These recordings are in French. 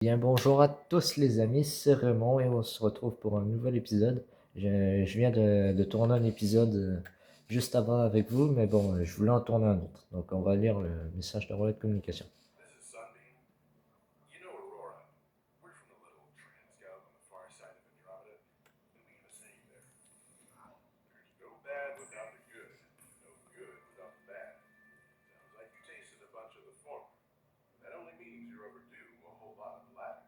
Bien, bonjour à tous les amis, c'est Raymond et on se retrouve pour un nouvel épisode. Je viens de tourner un épisode juste avant avec vous, mais bon, je voulais en tourner un autre. Donc on va lire le message de relais de communication. This is Sunbeam. You know Aurora. We're from the little Transgov on the far side of Andromeda, and we have a saying there. There's no bad without the good, no good without the bad. Sounds like you tasted a bunch of the former. That only means you're overdue a whole lot of the latter.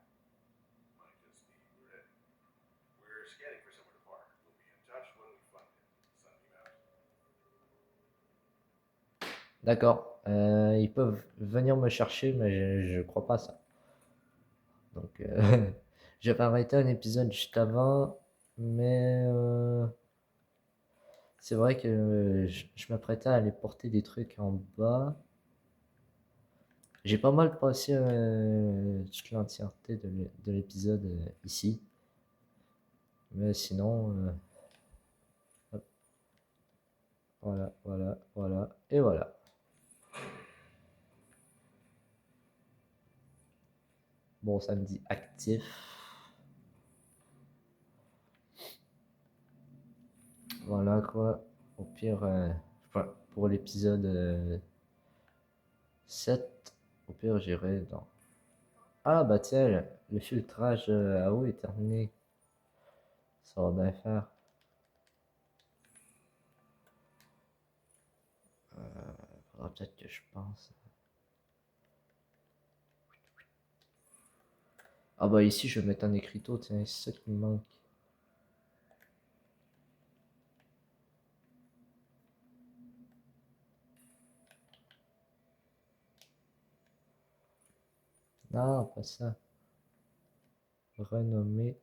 Might just be we're in. We're scanning for somewhere to park. We'll be in touch when we find it. Sunbeam out. D'accord, ils peuvent venir me chercher, mais je crois pas ça. Donc j'avais arrêté un épisode juste avant, mais c'est vrai que je m'apprêtais à aller porter des trucs en bas. J'ai pas mal passé toute l'entièreté de l'épisode ici. Mais sinon, hop, voilà, voilà, voilà, et voilà. Bon, ça me dit actif. Voilà quoi. Au pire, enfin, pour l'épisode 7, au pire, j'irai dans. Ah bah tiens, le filtrage à eau est terminé. Ça va bien faire. Faudra peut-être que je pense. Ah bah ici, je vais mettre un écriteau, tiens, c'est ça qui me manque. Non, pas ça. Renommer.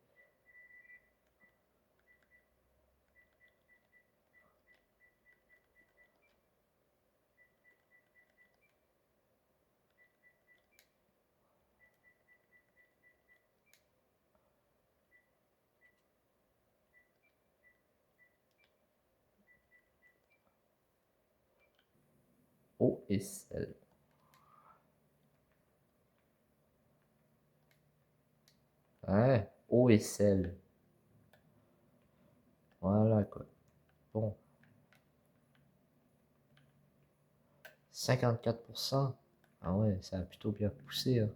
OSL. Ouais, OSL. Voilà quoi. Bon, 54%. Ah ouais, ça a plutôt bien poussé, hein.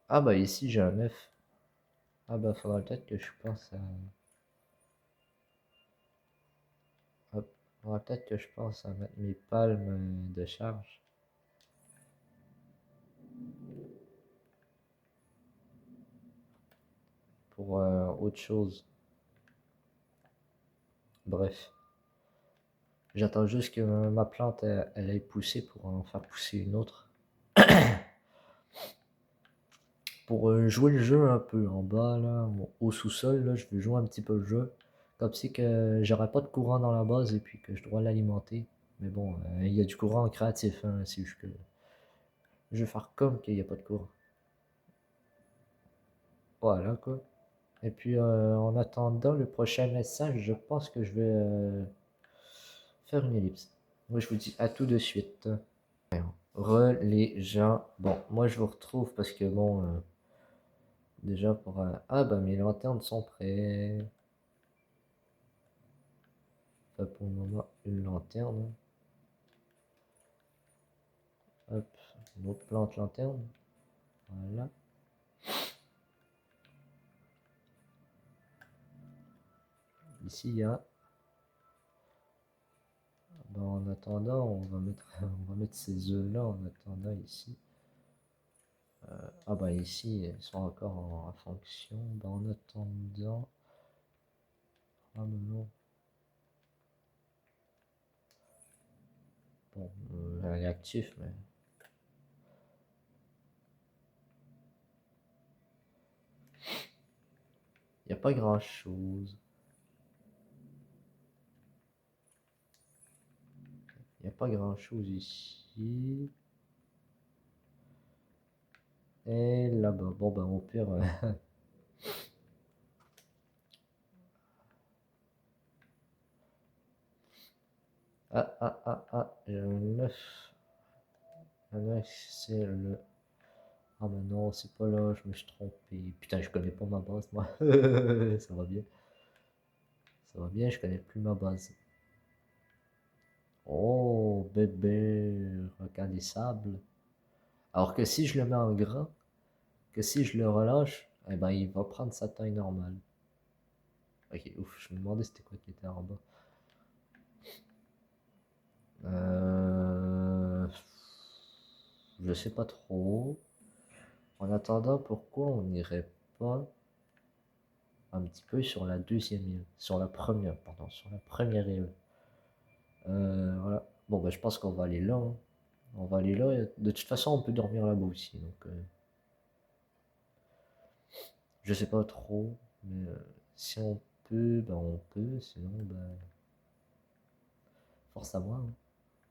Ah bah ici j'ai un 9. Ah bah faudra peut-être que je pense à. Hop. Faudra peut-être que je pense à mettre mes palmes de charge. Pour autre chose. Bref. J'attends juste que ma plante elle ait poussé pour en faire pousser une autre. Pour jouer le jeu un peu en bas là, au sous-sol là, je vais jouer un petit peu le jeu. Comme si que j'aurais pas de courant dans la base et puis que je dois l'alimenter. Mais bon, il y a du courant créatif, hein, c'est juste que je vais faire comme qu'il n'y a pas de courant. Voilà quoi. Et puis en attendant le prochain message, je pense que je vais faire une ellipse. Moi je vous dis à tout de suite. Les gens. Bon, moi je vous retrouve parce que bon, déjà pour... ah bah mes lanternes sont prêtes. Pas pour le moment une lanterne. Hop, une autre plante lanterne. Voilà. Ici il y a... Ben, en attendant, on va mettre ces œufs là en attendant ici. Ah bah ici, ils sont encore en fonction. Bah en attendant... Ah mais non. Bon, elle est actif, mais... Il n'y a pas grand chose. Il n'y a pas grand chose ici. Et là-bas. Bon ben au pire... ah, j'ai un 9. Un 9, c'est le Ah mais non, c'est pas là, je me suis trompé. Putain, je connais pas ma base, moi. Ça va bien. Ça va bien, je connais plus ma base. Oh, bébé, requin des sables. Alors que si je le mets en gras, que si je le relâche, eh ben il va prendre sa taille normale. Ok, ouf, je me demandais c'était quoi qui était en bas. Euh... Je sais pas trop. En attendant, pourquoi on n'irait pas un petit peu sur la deuxième île, sur la première, pardon, sur la première île. Voilà. Bon, bah, je pense qu'on va aller là, hein. On va aller là. Et de toute façon, on peut dormir là-bas aussi. Donc, je sais pas trop, mais si on peut, ben on peut. Sinon, ben force à moi, hein.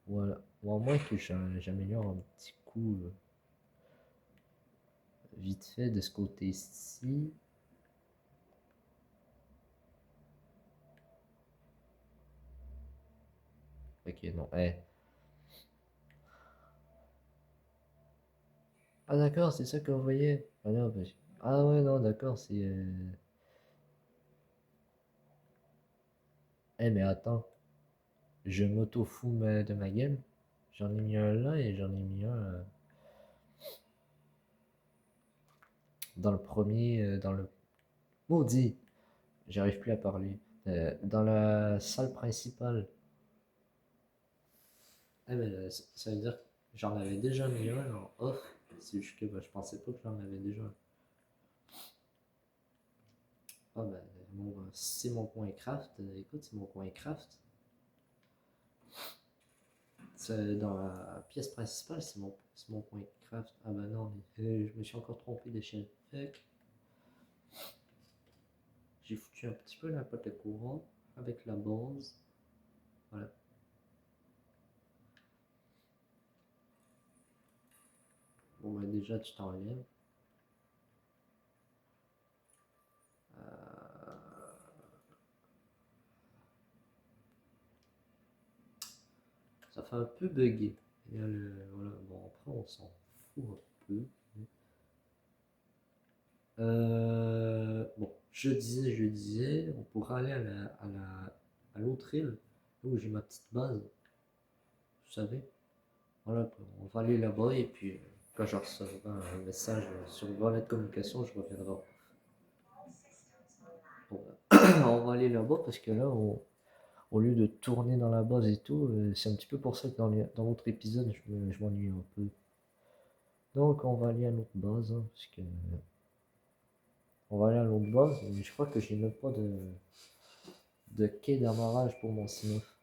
Voilà. Ou à moins que j'améliore un petit coup vite fait de ce côté-ci. Ok, non. Eh. Ah d'accord, c'est ça que vous voyez. Ah non, bah, ah ouais, non, d'accord, c'est... Eh mais attends, je m'auto-fous de ma gueule. J'en ai mis un là et j'en ai mis un dans le premier, dans le... Maudit, j'arrive plus à parler. Dans la salle principale. Eh ben, ça veut dire que j'en avais déjà mis un en off. C'est juste que bah, je pensais pas que j'en avais déjà un. Ah ben, c'est mon coin craft. Écoute, c'est mon coin craft. Dans la pièce principale, c'est mon coin craft. Ah bah non, je me suis encore trompé d'échelle. J'ai foutu un petit peu n'importe courant avec la base. Voilà. Bon bah déjà tu t'enlèves. Ça fait un peu bugger. Voilà. Bon après on s'en fout un peu. Bon, je disais, on pourra aller à l'autre île, où j'ai ma petite base, vous savez. Voilà, on va aller là-bas et puis quand je recevrai un message sur le volet de communication, je reviendrai. Bon, on va aller là-bas parce que là, au lieu de tourner dans la base et tout, c'est un petit peu pour ça que dans l'autre épisode, je m'ennuie un peu. Donc on va aller à l'autre base, hein, parce que on va aller à l'autre base, mais je crois que j'ai même pas de quai d'amarrage pour mon sinoff.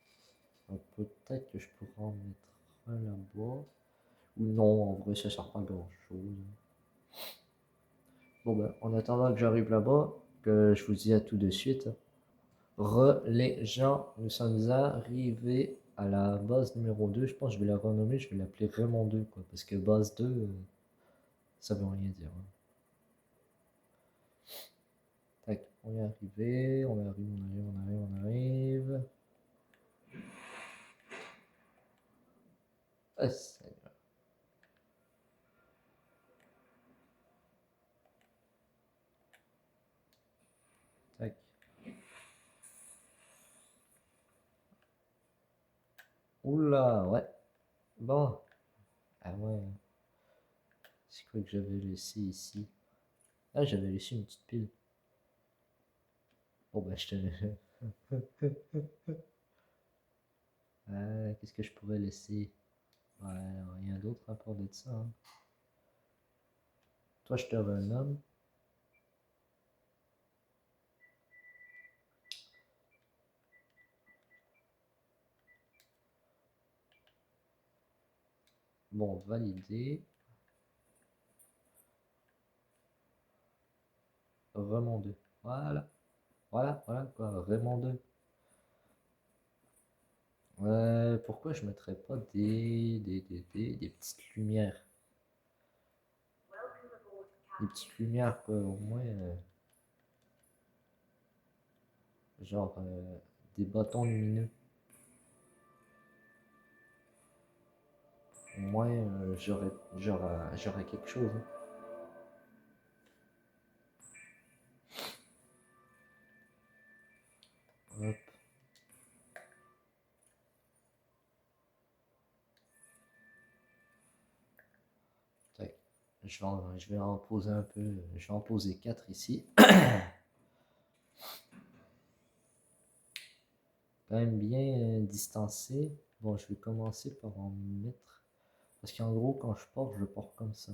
Donc peut-être que je pourrais en mettre un là-bas. Ou non, en vrai, ça sert pas à grand chose. Bon ben, en attendant que j'arrive là-bas, que je vous dis à tout de suite. Les gens, nous sommes arrivés à la base numéro 2. Je pense que je vais la renommer, je vais l'appeler Raymond 2, quoi. Parce que base 2, ça veut rien dire, hein. Tac, on est arrivé, on arrive, on arrive, on arrive. Ah, tac. Oula, ouais. Bon. Ah ouais. C'est quoi que j'avais laissé ici? Ah, j'avais laissé une petite pile. Bon, bah, je te. Qu'est-ce que je pourrais laisser? Ouais, rien d'autre à part de ça, hein. Toi, je te renomme. Bon, validé. Raymond 2. Voilà. Voilà, quoi. Raymond 2. Pourquoi je mettrais pas des petites lumières? Des petites lumières, quoi. Au moins, genre, des bâtons lumineux. Au moins, j'aurais quelque chose, hein. Hop. Tac. Je vais en poser un peu. Je vais en poser 4 ici. Quand même bien distancé. Bon, je vais commencer par en mettre. Parce qu'en gros, quand je le porte comme ça.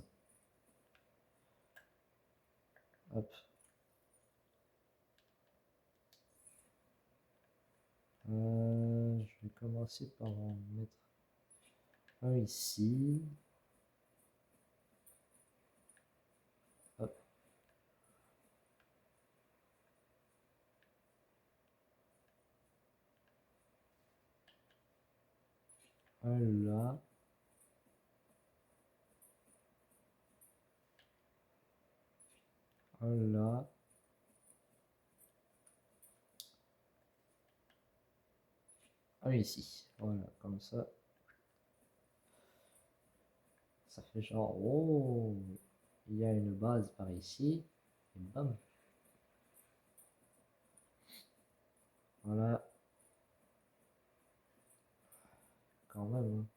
Hop. Je vais commencer par en mettre un ici. Hop. Un là. Un là. Un ici. Voilà, comme ça. Ça fait genre, oh, il y a une base par ici. Et bam. Voilà. Quand même. Hein.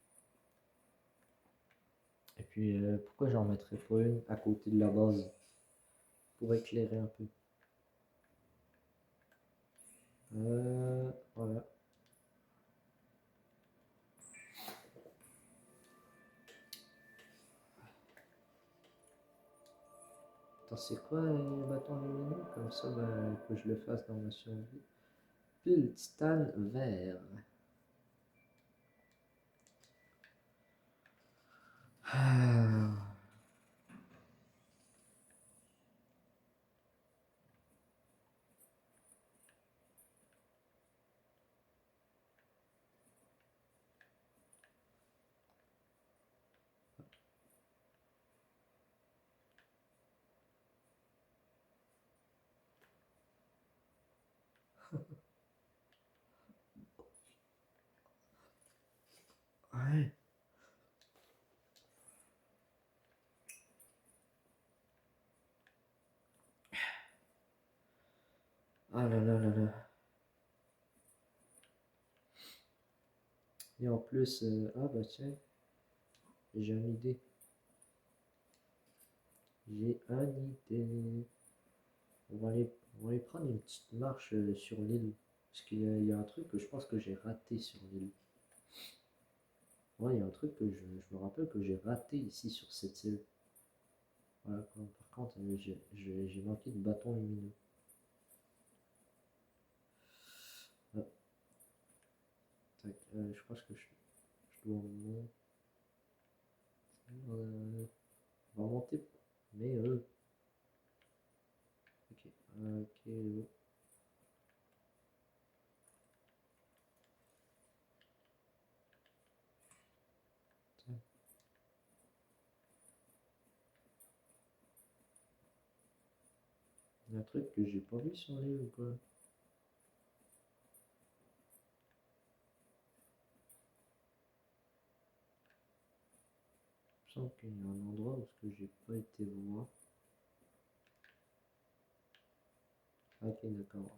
Et puis, pourquoi j'en mettrais pas une à côté de la base pour éclairer un peu. Voilà. Attends, c'est quoi bâton lumineux? Comme ça, ben, que je le fasse dans ma survie. Pile titane vert. Ah. Ouais. Ah là là là là. Et en plus, ah bah tiens, j'ai une idée. J'ai une idée. On va aller prendre une petite marche sur l'île. Parce qu'il y a un truc que je pense que j'ai raté sur l'île. Ouais, il y a un truc que je me rappelle que j'ai raté ici sur cette île. Voilà, par contre, j'ai manqué de bâton lumineux. Ah, tac, je pense que je dois monter. On va monter. Mais ok, ok, tiens. Il y a un truc que j'ai pas vu sur l'île ou quoi? Il me semble qu'il y a un endroit où ce que j'ai pas été voir. Ok, d'accord.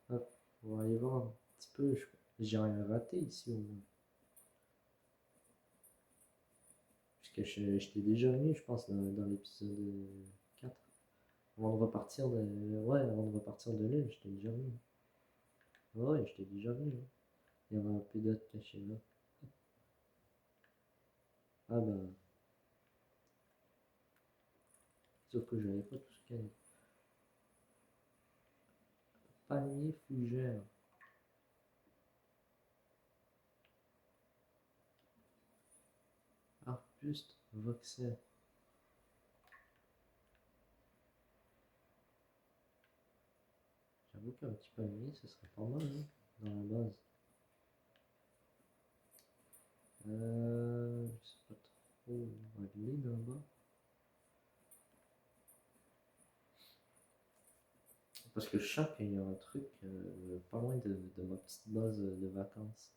Hop, on va aller voir un petit peu. J'ai rien raté ici au moins. Parce que je t'ai déjà mis, je pense, dans l'épisode 4. Avant de repartir de. Ouais, avant de repartir de l'île, je t'ai déjà mis. Ouais, je t'ai déjà vu. Hein. Il y avait un peu d'autres cachés là. Ah bah. Sauf que j'avais pas tout scanné. Panier fougère. Arbuste voxel. J'avoue qu'un petit panier, ce serait pas mal, hein, dans la base. Je sais pas trop. On va aller là-bas. Parce que je sens qu'il y a un truc pas loin de ma petite base de vacances.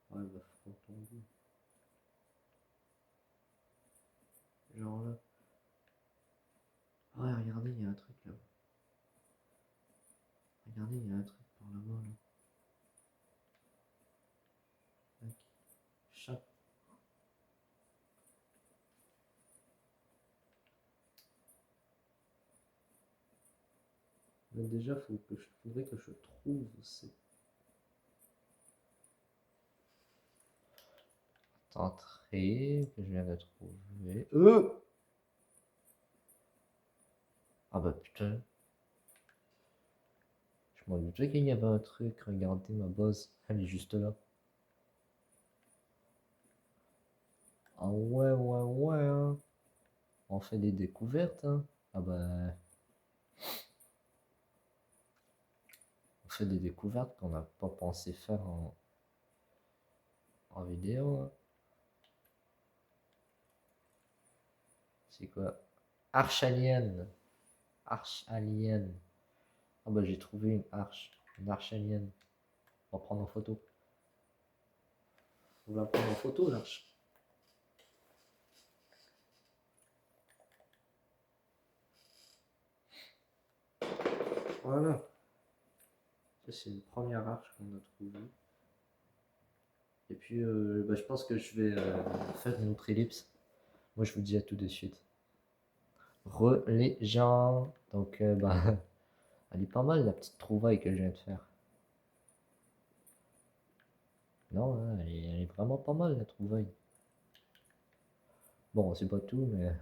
Ouais, bah faut qu'on tombe. genre là. Ouais, regardez, il y a un truc là. Regardez, il y a un truc par là-bas là. Tac. Chat. Mais déjà, faudrait que je trouve cette entrée que je viens de trouver. Ah bah putain. Je m'en doutais qu'il y avait un truc. Regardez ma base. Elle est juste là. Ah ouais, ouais, ouais, hein. On fait des découvertes, hein. Ah bah. On fait des découvertes qu'on n'a pas pensé faire en vidéo, hein. C'est quoi? Arche alien. Arche alien. Ah bah j'ai trouvé une arche. Une arche alien. On va prendre en photo. On va prendre en photo l'arche. Voilà. Ça c'est une première arche qu'on a trouvée. Et puis bah, je pense que je vais faire une autre ellipse. Moi je vous dis à tout de suite. Les gens. Donc bah elle est pas mal la petite trouvaille que je viens de faire. Non, hein, elle est vraiment pas mal la trouvaille. Bon, c'est pas tout, mais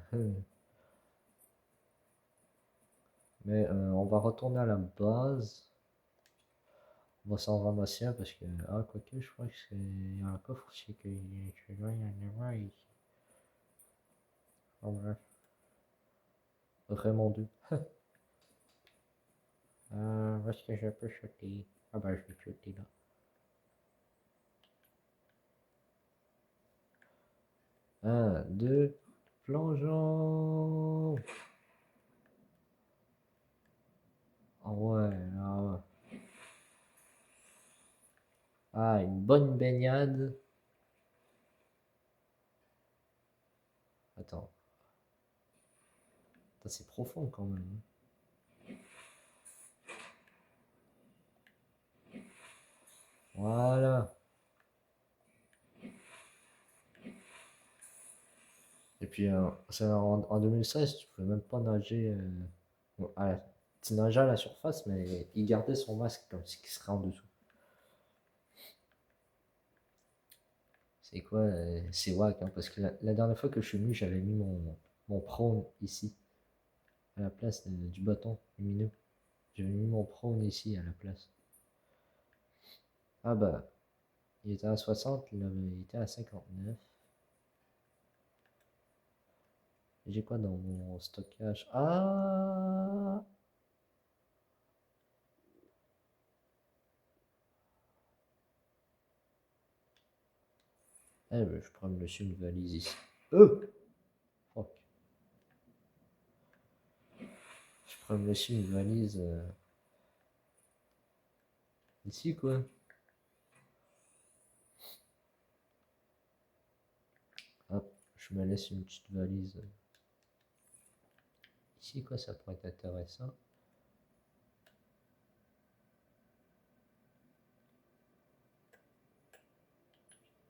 mais on va retourner à la base. On va s'en ramasser un parce que ah quoique je crois que c'est il y a un coffre aussi que je dois y en avoir ici. En bref, vraiment deux. Où est-ce que je peux sauter? Ah bah je vais sauter là. Un, deux, plongeons. Ah ouais, ah ouais. Ah, une bonne baignade. Attends. Attends, c'est profond quand même. Voilà. Et puis en 2016, tu pouvais même pas nager. Bon, tu nageais à la surface, mais il gardait son masque comme si il serait en dessous. C'est quoi? C'est wack, hein, parce que la dernière fois que je suis venu, j'avais mis mon prône ici, à la place du bâton lumineux. J'avais mis mon prône ici à la place. Ah bah, il était à 60, là, il était à 59. J'ai quoi dans mon stockage? Ah! Eh ben, je pourrais me laisser une valise ici. Fuck. Je pourrais me laisser une valise ici, quoi. Hop, je me laisse une petite valise ici, quoi, ça pourrait être intéressant.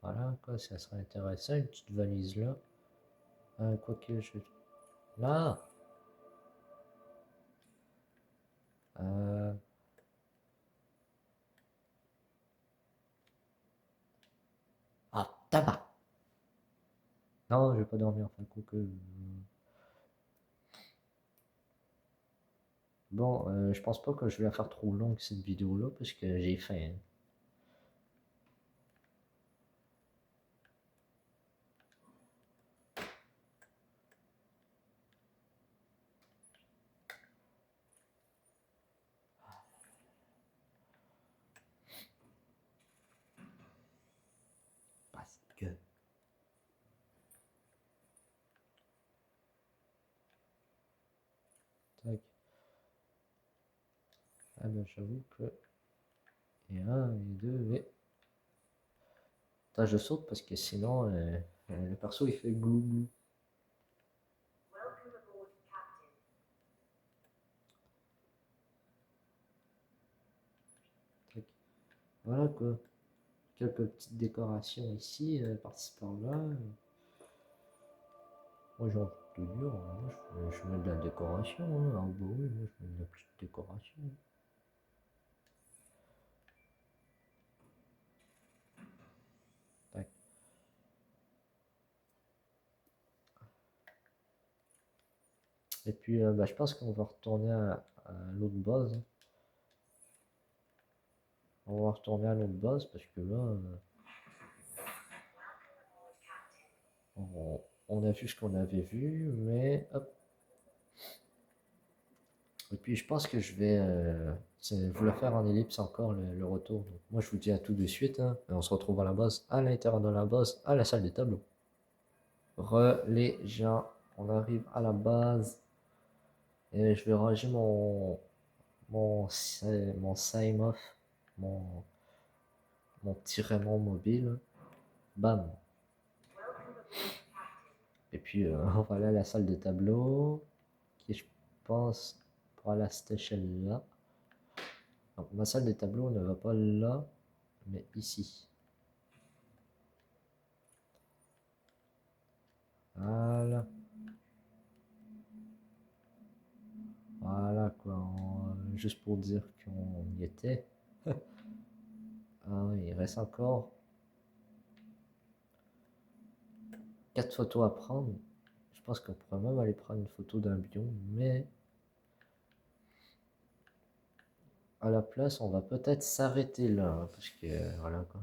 Voilà, quoi, ça serait intéressant, une petite valise là. Quoique, je... Là! Euh... Ah, tabac! Non, je vais pas dormir, enfin, quoique... Bon, je pense pas que je vais la faire trop longue, cette vidéo-là, parce que j'ai faim, hein. Parce que... Tac. Ah ben, j'avoue que... Et un, et deux, et... Attends, je saute parce que sinon, le perso, il fait glou glou. Voilà quoi. Quelques petites décorations ici, par-ci par-là. Moi j'ai envie de te dire, moi je mets de la décoration. Hein. Ah bah oui, moi je mets de la petite décoration. Tac. Et puis bah, je pense qu'on va retourner à l'autre base. On va retourner à l'autre base parce que là, on a vu ce qu'on avait vu, mais hop. Et puis je pense que je vais vous le faire en ellipse encore le retour. Donc, moi je vous dis à tout de suite, hein, et on se retrouve à la base, à l'intérieur de la base, à la salle des tableaux. Les gens, on arrive à la base et je vais ranger mon sign off, mon, mon petit Raymond mobile. Bam. Et puis on va aller à la salle de tableau qui je pense pour aller à cette échelle là. Donc ma salle de tableau ne va pas là, mais ici. Voilà. Voilà quoi. Juste pour dire qu'on y était. Ah oui, il reste encore 4 photos à prendre. Je pense qu'on pourrait même aller prendre une photo d'un biome, mais à la place, on va peut-être s'arrêter là, hein, parce que voilà quoi.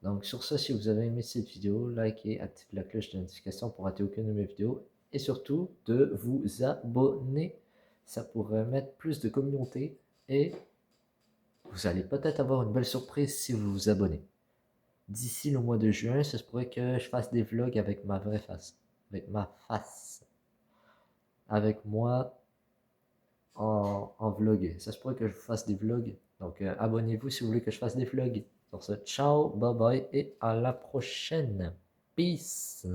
Donc sur ce, si vous avez aimé cette vidéo, likez, activez la cloche de notification pour rater aucune de mes vidéos, et surtout de vous abonner. Ça pourrait mettre plus de communauté, et vous allez peut-être avoir une belle surprise si vous vous abonnez. D'ici le mois de juin, ça se pourrait que je fasse des vlogs avec ma vraie face. Avec ma face. Avec moi en vlog. Ça se pourrait que je fasse des vlogs. Donc abonnez-vous si vous voulez que je fasse des vlogs. Sur ce, ciao, bye bye et à la prochaine. Peace.